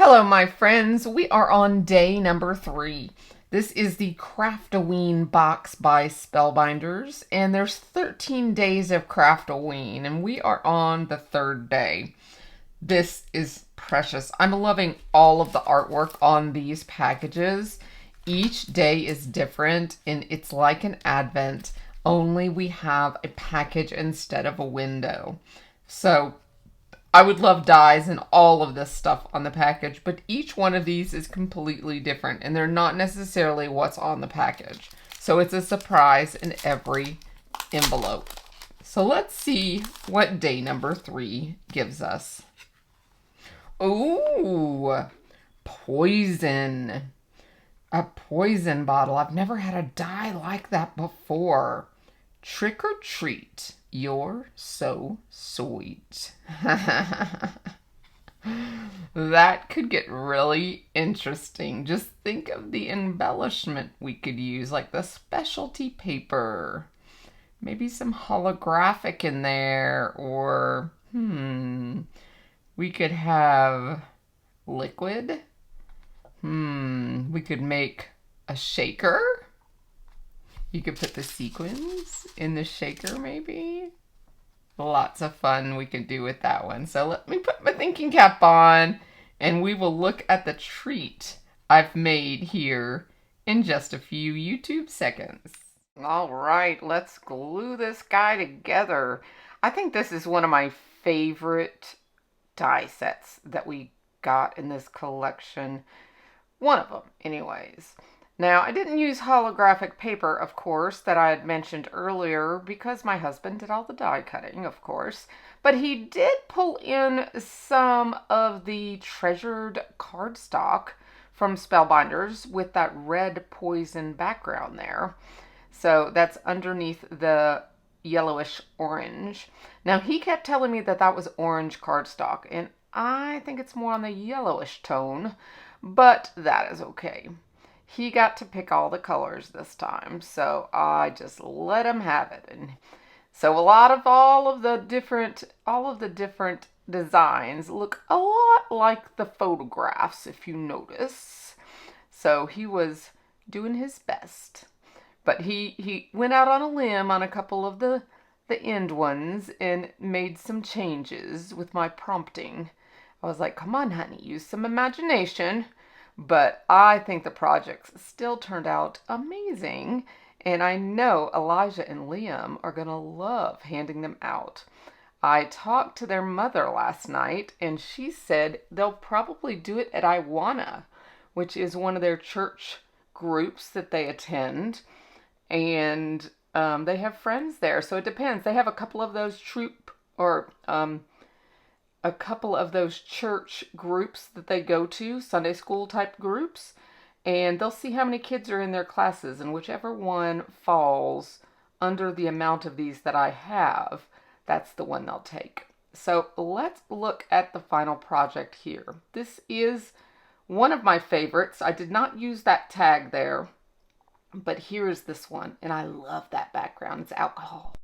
Hello, my friends. We are on day number 3. This is the Craft-O-Ween box by Spellbinders, and there's 13 days of Craft-O-Ween, and we are on the 3rd day. This is precious. I'm loving all of the artwork on these packages. Each day is different, and it's like an advent, only we have a package instead of a window. So I would love dies and all of this stuff on the package, but each one of these is completely different, and they're not necessarily what's on the package. So it's a surprise in every envelope. So let's see what day number 3 gives us. Ooh, poison. A poison bottle. I've never had a die like that before. Trick or treat. You're so sweet. That could get really interesting. Just think of the embellishment we could use, like the specialty paper. Maybe some holographic in there, or we could have liquid. We could make a shaker. You could put the sequins in the shaker, maybe. Lots of fun we could do with that one. So let me put my thinking cap on, and we will look at the treat I've made here in just a few YouTube seconds. All right, let's glue this guy together. I think this is one of my favorite die sets that we got in this collection. One of them, anyways. Now, I didn't use holographic paper, of course, that I had mentioned earlier, because my husband did all the die cutting, of course. But he did pull in some of the treasured cardstock from Spellbinders with that red poison background there. So that's underneath the yellowish orange. Now, he kept telling me that that was orange cardstock, and I think it's more on the yellowish tone, but that is okay. He got to pick all the colors this time, so I just let him have it. And so all of the different designs look a lot like the photographs, if you notice. So he was doing his best, but he went out on a limb on a couple of the end ones and made some changes with my prompting. I was like, come on, honey, use some imagination. But I think the projects still turned out amazing, and I know Elijah and Liam are going to love handing them out. I talked to their mother last night, and she said they'll probably do it at Iwana, which is one of their church groups that they attend, and they have friends there, so it depends. They have a couple of those a couple of those church groups that they go to, Sunday school type groups, and they'll see how many kids are in their classes, and whichever one falls under the amount of these that I have, that's the one they'll take. So let's look at the final project here. This is one of my favorites. I did not use that tag there, but here is this one, and I love that background. It's alcohol.